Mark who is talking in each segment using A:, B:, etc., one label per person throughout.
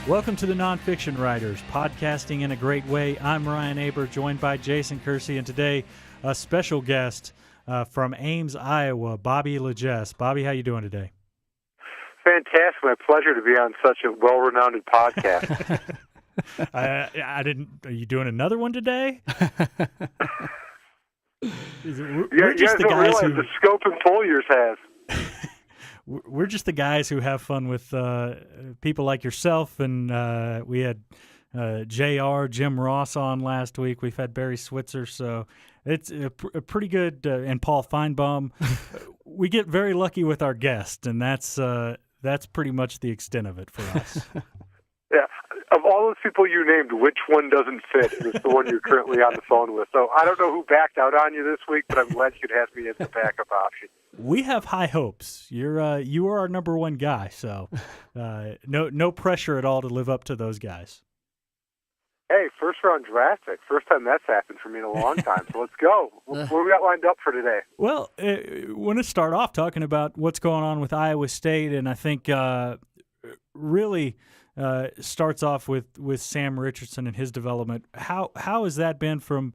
A: Welcome to the Nonfiction Writers, podcasting in a great way. I'm Ryan Aber, joined by Jason Kersey, and today a special guest from Ames, Iowa, Bobby LaGesse. Bobby, how you doing today?
B: Fantastic. My pleasure to be on such a well-renowned podcast.
A: I didn't. Are you doing another one today?
B: You guys don't realize the scope and pull yours has.
A: We're just the guys who have fun with people like yourself, and we had JR, Jim Ross on last week. We've had Barry Switzer, so it's a pretty good, and Paul Feinbaum. We get very lucky with our guests, and that's pretty much the extent of it for us.
B: Yeah. Of all those people you named, which one doesn't fit is the one you're currently on the phone with. So I don't know who backed out on you this week, but I'm glad you could have me as the backup option.
A: We have high hopes. You are our number one guy, so no pressure at all to live up to those guys.
B: Hey, first round draft pick. First time that's happened for me in a long time. So let's go. What do we got lined up for today?
A: Well, I want to start off talking about what's going on with Iowa State, and I think really starts off with Sam Richardson and his development. How has that been from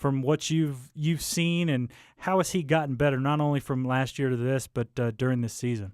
A: what you've seen, and how has he gotten better, not only from last year to this, but during this season?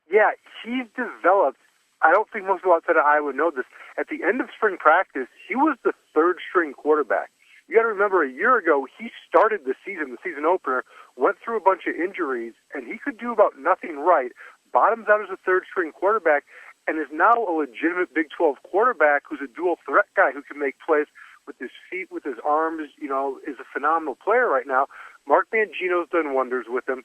A: Yeah,
B: he's developed. I don't think most people outside of Iowa know this. At the end of spring practice, he was the third-string quarterback. You got to remember, a year ago, he started the season opener, went through a bunch of injuries, and he could do about nothing right. Bottoms out as a third-string quarterback, and is now a legitimate Big 12 quarterback who's a dual-threat guy who can make plays with his feet, with his arms, is a phenomenal player right now. Mark Mangino's done wonders with him.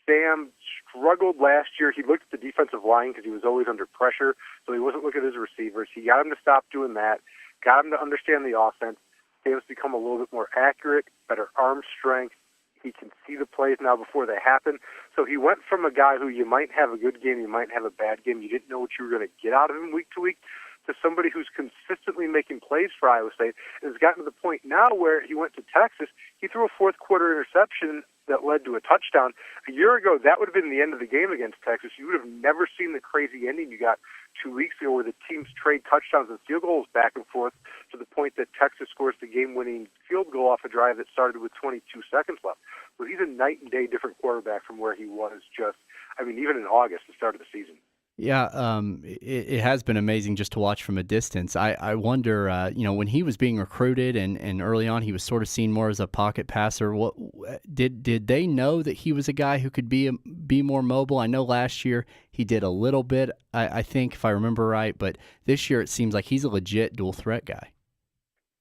B: Sam struggled last year. He looked at the defensive line because he was always under pressure, so he wasn't looking at his receivers. He got him to stop doing that, got him to understand the offense. Sam's become a little bit more accurate, better arm strength. He can see the plays now before they happen. So he went from a guy who you might have a good game, you might have a bad game, you didn't know what you were going to get out of him week to week, to somebody who's consistently making plays for Iowa State, and has gotten to the point now where he went to Texas. He threw a fourth-quarter interception that led to a touchdown. A year ago, that would have been the end of the game against Texas. You would have never seen the crazy ending you got 2 weeks ago where the teams trade touchdowns and field goals back and forth to the point that Texas scores the game-winning field goal off a drive that started with 22 seconds left. So he's a night-and-day different quarterback from where he was even in August, the start of the season.
C: Yeah, it has been amazing just to watch from a distance. I wonder, when he was being recruited and early on he was sort of seen more as a pocket passer. What did they know that he was a guy who could be more mobile? I know last year he did a little bit, I think, if I remember right, but this year it seems like he's a legit dual threat guy.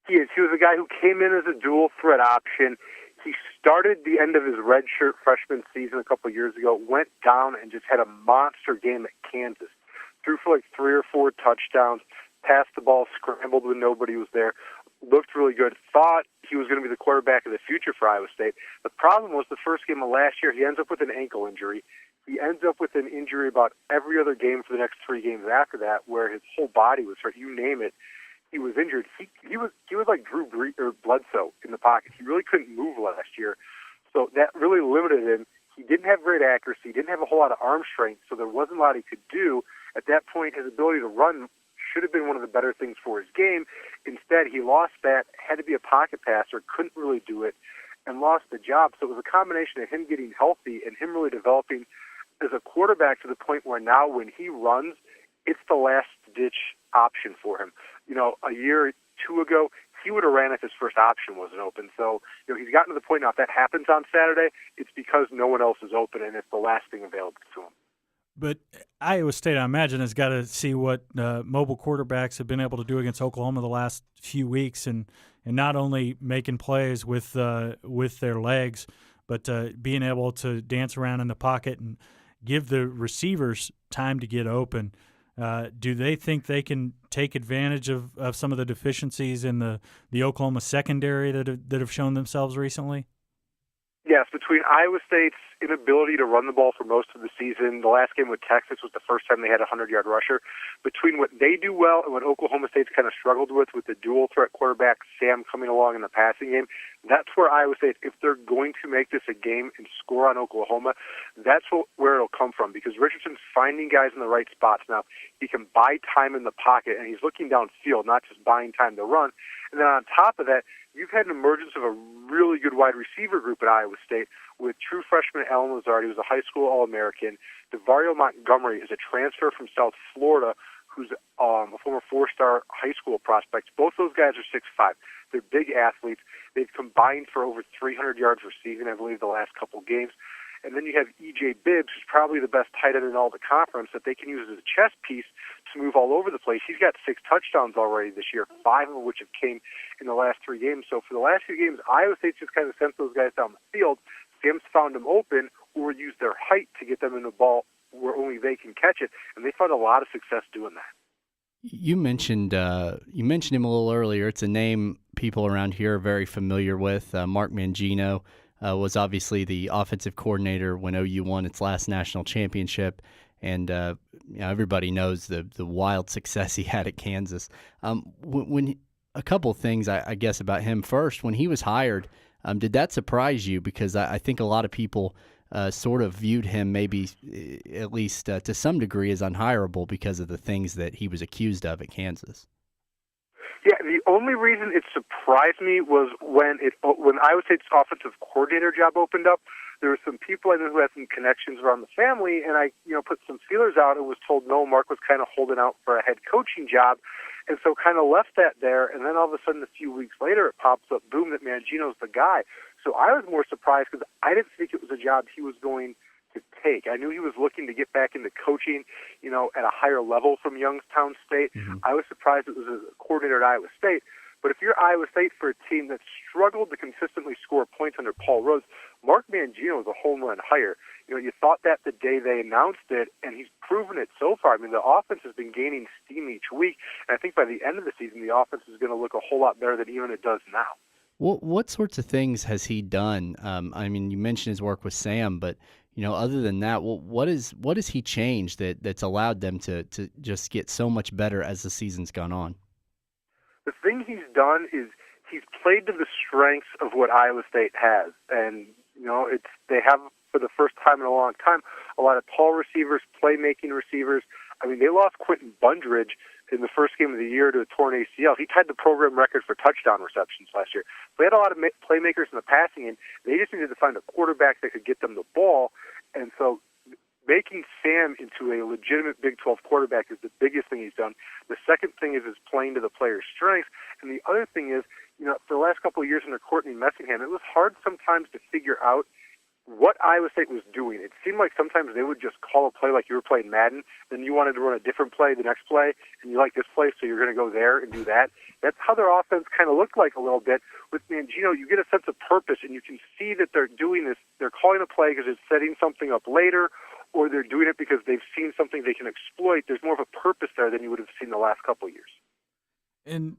B: He is. He was a guy who came in as a dual threat option. He started the end of his redshirt freshman season a couple of years ago, went down and just had a monster game at Kansas. Threw for like 3 or 4 touchdowns, passed the ball, scrambled when nobody was there, looked really good, thought he was going to be the quarterback of the future for Iowa State. The problem was the first game of last year, he ends up with an ankle injury. He ends up with an injury about every other game for the next 3 games after that, where his whole body was hurt. You name it. He was injured. He was like Drew Bledsoe in the pocket. He really couldn't move last year, so that really limited him. He didn't have great accuracy. He didn't have a whole lot of arm strength, so there wasn't a lot he could do. At that point, his ability to run should have been one of the better things for his game. Instead, he lost that, had to be a pocket passer, couldn't really do it, and lost the job. So it was a combination of him getting healthy and him really developing as a quarterback to the point where now when he runs, it's the last-ditch option for him. A year or 2 ago, he would have ran if his first option wasn't open. So, he's gotten to the point now, if that happens on Saturday, it's because no one else is open and it's the last thing available to him.
A: But Iowa State, I imagine, has got to see what mobile quarterbacks have been able to do against Oklahoma the last few weeks, and not only making plays with their legs, but being able to dance around in the pocket and give the receivers time to get open. Do they think they can take advantage of some of the deficiencies in the Oklahoma secondary that have shown themselves recently?
B: Yes, between Iowa State's inability to run the ball for most of the season, the last game with Texas was the first time they had a 100-yard rusher. Between what they do well and what Oklahoma State's kind of struggled with the dual-threat quarterback, Sam, coming along in the passing game, that's where Iowa State, if they're going to make this a game and score on Oklahoma, that's where it'll come from, because Richardson's finding guys in the right spots now. He can buy time in the pocket, and he's looking downfield, not just buying time to run. And then on top of that, you've had an emergence of a really good wide receiver group at Iowa State with true freshman Alan Lazard, who was a high school All-American. DeVario Montgomery is a transfer from South Florida who's a former four-star high school prospect. Both those guys are 6'5". They're big athletes. They've combined for over 300 yards receiving, I believe, the last couple games. And then you have E.J. Bibbs, who's probably the best tight end in all the conference, that they can use as a chess piece to move all over the place. He's got 6 touchdowns already this year, 5 of which have came in the last 3 games. So for the last few games, Iowa State just kind of sent those guys down the field. Sam's found them open or used their height to get them in the ball where only they can catch it, and they found a lot of success doing that.
C: You mentioned him a little earlier. It's a name people around here are very familiar with. Mark Mangino was obviously the offensive coordinator when OU won its last national championship, and everybody knows the wild success he had at Kansas. When a couple of things, I guess, about him. First, when he was hired, did that surprise you? Because I think a lot of people sort of viewed him maybe at least to some degree as unhireable because of the things that he was accused of at Kansas.
B: Yeah, the only reason it surprised me was when Iowa State's offensive coordinator job opened up. There were some people I knew who had some connections around the family, and I put some feelers out and was told no, Mark was kind of holding out for a head coaching job, and so kind of left that there. And then all of a sudden, a few weeks later, it pops up, boom, that Mangino's the guy. So I was more surprised because I didn't think it was a job he was going to take. I knew he was looking to get back into coaching, at a higher level from Youngstown State. Mm-hmm. I was surprised it was a coordinator at Iowa State. But if you're Iowa State, for a team that struggled to consistently score points under Paul Rhodes, Mark Mangino is a home run hire. You thought that the day they announced it, and he's proven it so far. I mean, the offense has been gaining steam each week, and I think by the end of the season, the offense is going to look a whole lot better than even it does now.
C: What sorts of things has he done? I mean, you mentioned his work with Sam, but other than that, what has he changed that's allowed them to just get so much better as the season's gone on?
B: The thing he's done is he's played to the strengths of what Iowa State has, and they have, for the first time in a long time, a lot of tall receivers, playmaking receivers. I mean, they lost Quentin Bundridge in the first game of the year to a torn ACL. He tied the program record for touchdown receptions last year. They had a lot of playmakers in the passing game. They just needed to find a quarterback that could get them the ball, and so making Sam into a legitimate Big 12 quarterback is the biggest thing he's done. The second thing is playing to the player's strengths. And the other thing is, for the last couple of years under Courtney Messingham, it was hard sometimes to figure out what Iowa State was doing. It seemed like sometimes they would just call a play like you were playing Madden, then you wanted to run a different play the next play, and you like this play, so you're going to go there and do that. That's how their offense kind of looked like a little bit. With Mangino, you get a sense of purpose, and you can see that they're doing this. They're calling a play because it's setting something up later, or they're doing it because they've seen something they can exploit. There's more of a purpose there than you would have seen the last couple of years.
A: And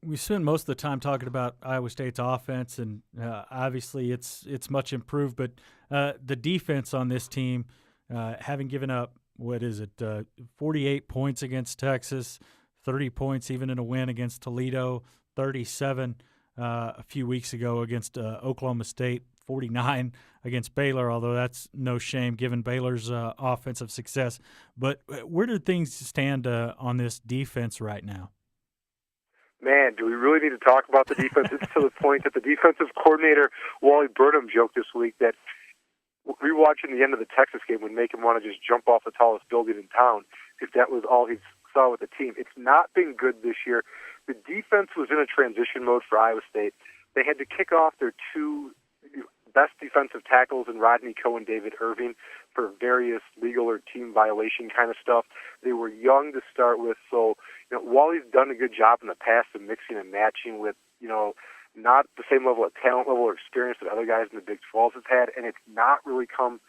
A: we spend most of the time talking about Iowa State's offense, and obviously it's much improved. But the defense on this team, having given up, 48 points against Texas, 30 points even in a win against Toledo, 37 a few weeks ago against Oklahoma State, 49 against Baylor, although that's no shame given Baylor's offensive success. But where do things stand on this defense right now?
B: Man, do we really need to talk about the defense? It's to the point that the defensive coordinator, Wally Burnham, joked this week that rewatching the end of the Texas game would make him want to just jump off the tallest building in town if that was all he saw with the team. It's not been good this year. The defense was in a transition mode for Iowa State. They had to kick off their 2 best defensive tackles in Rodney Coe and David Irving for various legal or team violation kind of stuff. They were young to start with, so Wally's done a good job in the past of mixing and matching with, not the same level of talent level or experience that other guys in the Big 12 have had, and it's not really come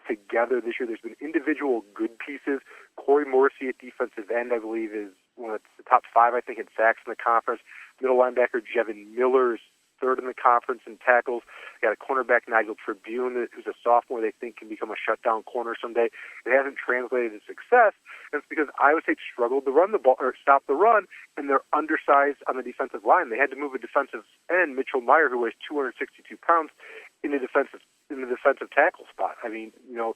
B: together this year. There's been individual good pieces. Corey Morrissey at defensive end, I believe, is one of the top 5, I think, in sacks in the conference. Middle linebacker Jevin Miller's third in the conference in tackles. They got a cornerback, Tribune, who's a sophomore they think can become a shutdown corner someday. It hasn't translated to success, and it's because Iowa State struggled to run the ball or stop the run, and they're undersized on the defensive line. They had to move a defensive end, Mitchell Meyer, who weighs 262 pounds, in the defensive tackle spot. I mean, you're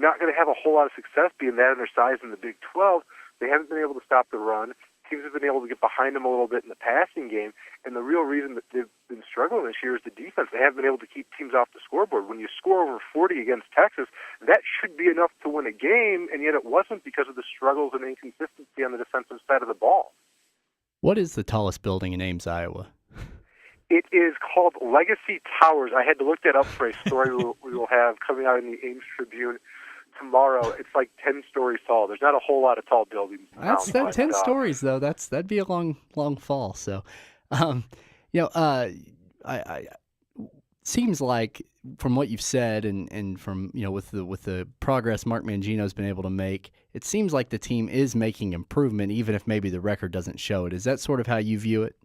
B: not going to have a whole lot of success being that undersized in the Big 12. They haven't been able to stop the run. Teams have been able to get behind them a little bit in the passing game, and the real reason that they've been struggling this year is the defense. They haven't been able to keep teams off the scoreboard. When you score over 40 against Texas, that should be enough to win a game, and yet it wasn't because of the struggles and inconsistency on the defensive side of the ball.
C: What is the tallest building in Ames, Iowa?
B: It is called LaGesse Towers. I had to look that up for a story we will have coming out in the Ames Tribune tomorrow. It's like 10 stories tall. There's not a whole lot of tall buildings.
C: That's 10 stories though. That'd be a long fall. So, seems like from what you've said and from with the progress Mark Mangino's been able to make, it seems like the team is making improvement, even if maybe the record doesn't show it. Is that sort of how you view it?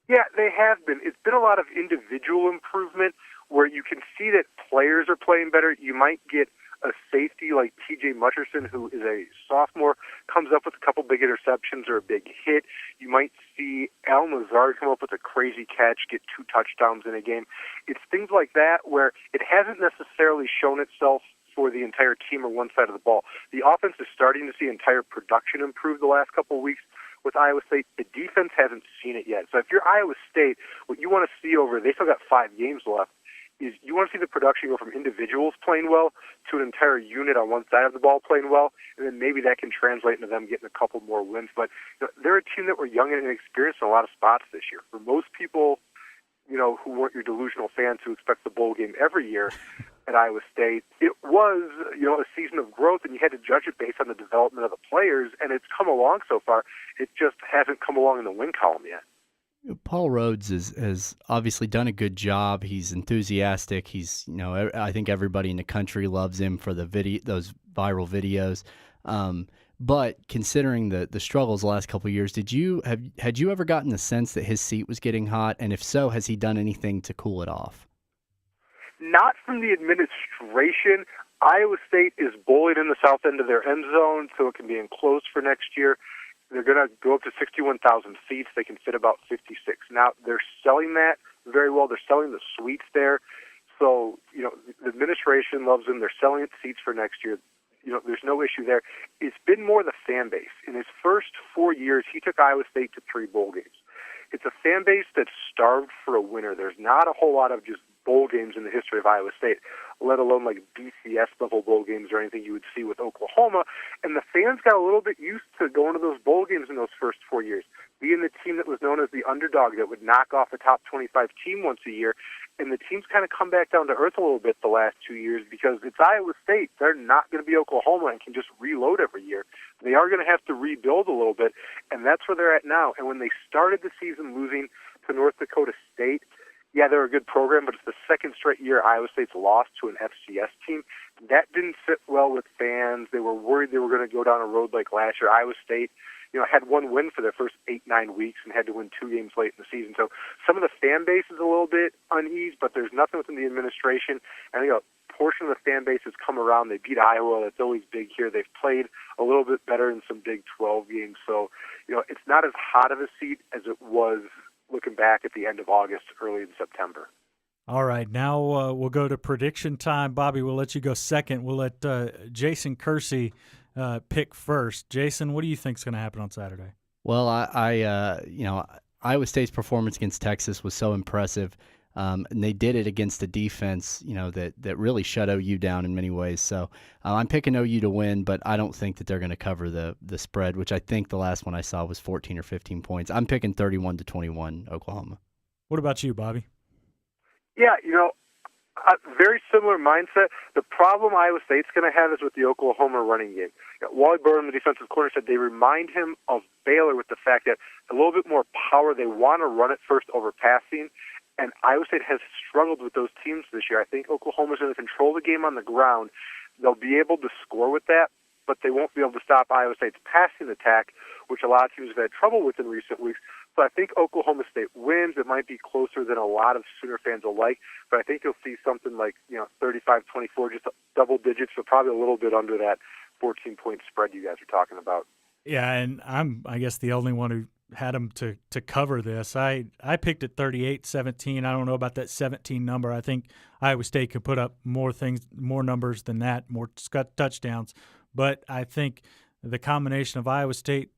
B: Yeah, they have been. It's been a lot of individual improvement where you can see that players are playing better. You might get a safety like T.J. Mutcherson, who is a sophomore, comes up with a couple big interceptions or a big hit. You might see Al Lazard come up with a crazy catch, get 2 touchdowns in a game. It's things like that where it hasn't necessarily shown itself for the entire team or one side of the ball. The offense is starting to see entire production improve the last couple of weeks with Iowa State. The defense hasn't seen it yet. So if you're Iowa State, what you want to see they still got 5 games left, is you want to see the production go from individuals playing well to an entire unit on one side of the ball playing well, and then maybe that can translate into them getting a couple more wins. But they're a team that were young and inexperienced in a lot of spots this year. For most people, who weren't your delusional fans who expect the bowl game every year at Iowa State, it was, a season of growth, and you had to judge it based on the development of the players, and it's come along so far. It just hasn't come along in the win column yet.
C: Paul Rhodes has obviously done a good job. He's enthusiastic. He's, I think everybody in the country loves him for those viral videos. But considering the struggles the last couple of years, had you ever gotten the sense that his seat was getting hot? And if so, has he done anything to cool it off?
B: Not from the administration. Iowa State is bullied in the south end of their end zone, so it can be enclosed for next year. They're going to go up to 61,000 seats. They can fit about 56. Now, they're selling that very well. They're selling the suites there. So, the administration loves them. They're selling seats for next year. There's no issue there. It's been more the fan base. In his first 4 years, he took Iowa State to 3 bowl games. It's a fan base that's starved for a winner. There's not a whole lot of just bowl games in the history of Iowa State, let alone like BCS-level bowl games or anything you would see with Oklahoma. And the fans got a little bit used to going to those bowl games in those first 4 years, being the team that was known as the underdog that would knock off a top 25 team once a year. And the team's kind of come back down to earth a little bit the last 2 years because it's Iowa State. They're not going to be Oklahoma and can just reload every year. They are going to have to rebuild a little bit, and that's where they're at now. And when they started the season losing to North Dakota State, yeah, they're a good program, but it's the second straight year Iowa State's lost to an FCS team. That didn't sit well with fans. They were worried they were going to go down a road like last year. Iowa State, had 1 win for their first 8-9 weeks and had to win 2 games late in the season. So some of the fan base is a little bit uneasy, but there's nothing within the administration. I think a portion of the fan base has come around. They beat Iowa. That's always big here. They've played a little bit better in some Big 12 games. So, it's not as hot of a seat as it was looking back at the end of August, early in September.
A: All right, now we'll go to prediction time. Bobby, we'll let you go second. We'll let Jason Kersey pick first. Jason, what do you think is going to happen on Saturday?
C: Well, Iowa State's performance against Texas was so impressive, and they did it against a defense, that really shut OU down in many ways. So I'm picking OU to win, but I don't think that they're going to cover the spread, which I think the last one I saw was 14 or 15 points. I'm picking 31-21 Oklahoma. What about you, Bobby?
B: Yeah, a very similar mindset. The problem Iowa State's going to have is with the Oklahoma running game. Wally Burton, the defensive coordinator, said they remind him of Baylor with the fact that a little bit more power. They want to run it first over passing, and Iowa State has struggled with those teams this year. I think Oklahoma's going to control the game on the ground. They'll be able to score with that, but they won't be able to stop Iowa State's passing attack, which a lot of teams have had trouble with in recent weeks. So I think Oklahoma State wins. It might be closer than a lot of Sooner fans will like, but I think you'll see something like 35-24, just double digits, but probably a little bit under that 14-point spread you guys are talking about.
A: Yeah, and I'm, I guess, the only one who had them to cover this. I picked it 38-17. I don't know about that 17 number. I think Iowa State could put up more numbers than that, more touchdowns. But I think the combination of Iowa State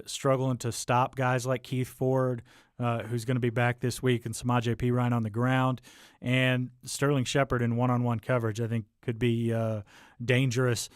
A: struggling to stop guys like Keith Ford, who's going to be back this week, and Samaje Perine on the ground, and Sterling Shepard in one-on-one coverage, I think could be dangerous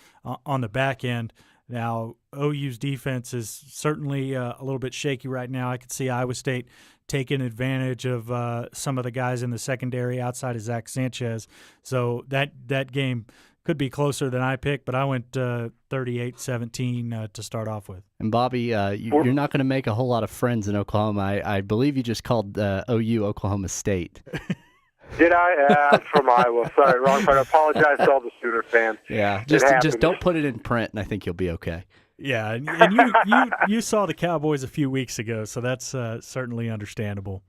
A: on the back end. Now, OU's defense is certainly a little bit shaky right now. I could see Iowa State taking advantage of some of the guys in the secondary outside of Zach Sanchez. So that game could be closer than I picked, but I went 38-17 to start off with.
C: And, Bobby, you're not going to make a whole lot of friends in Oklahoma. I believe you just called OU Oklahoma State.
B: Did I? I'm from Iowa. Sorry, wrong part. I apologize to all the Sooner fans.
C: Yeah, just don't put it in print, and I think you'll be okay.
A: Yeah, and you saw the Cowboys a few weeks ago, so that's certainly understandable.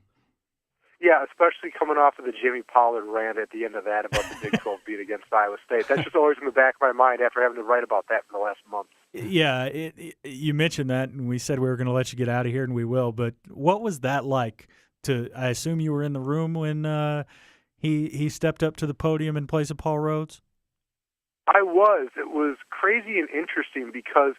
B: Yeah, especially coming off of the Jimmy Pollard rant at the end of that about the Big 12 beat against Iowa State. That's just always in the back of my mind after having to write about that for the last month.
A: Yeah, you mentioned that, and we said we were going to let you get out of here, and we will. But what was that like? I assume you were in the room when he stepped up to the podium in place of Paul Rhodes?
B: I was. It was crazy and interesting because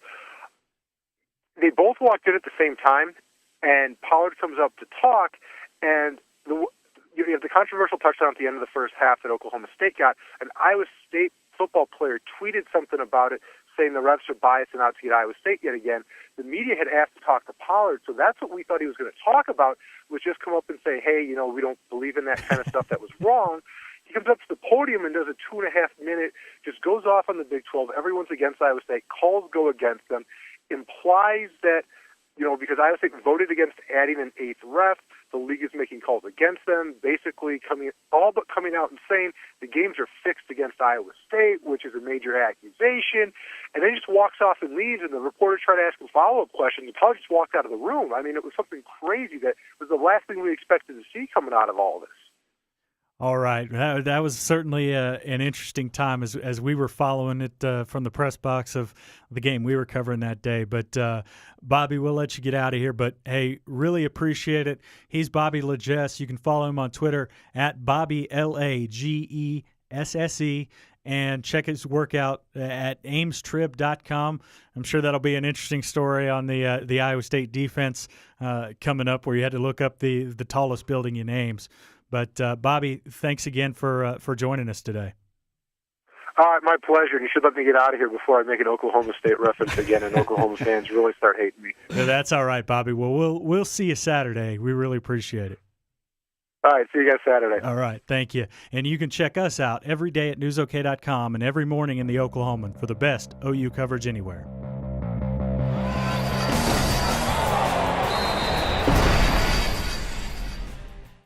B: they both walked in at the same time, and Pollard comes up to talk, and you have the controversial touchdown at the end of the first half that Oklahoma State got. An Iowa State football player tweeted something about it, saying the refs are biased and out to get Iowa State yet again. The media had asked to talk to Pollard, so that's what we thought he was going to talk about, was just come up and say, hey, we don't believe in that kind of stuff. That was wrong. He comes up to the podium and does a 2.5-minute, just goes off on the Big 12. Everyone's against Iowa State. Calls go against them. Implies that, because Iowa State voted against adding an 8th ref, the league is making calls against them, basically coming out and saying the games are fixed against Iowa State, which is a major accusation, and then he just walks off and leaves, and the reporters try to ask him follow-up questions, and Pollard just walked out of the room. I mean, it was something crazy that was the last thing we expected to see coming out of all this.
A: All right. That was certainly an interesting time as we were following it from the press box of the game we were covering that day. But, Bobby, we'll let you get out of here. But, hey, really appreciate it. He's Bobby LaGesse. You can follow him on Twitter at Bobby, LaGesse, and check his work out at amestrib.com. I'm sure that'll be an interesting story on the Iowa State defense coming up, where you had to look up the tallest building in Ames. But, Bobby, thanks again for joining us today.
B: All right, my pleasure. And you should let me get out of here before I make an Oklahoma State reference again and Oklahoma fans really start hating me.
A: Yeah, that's all right, Bobby. Well, we'll see you Saturday. We really appreciate it.
B: All right, see you guys Saturday.
A: All right, thank you. And you can check us out every day at newsok.com and every morning in the Oklahoman for the best OU coverage anywhere.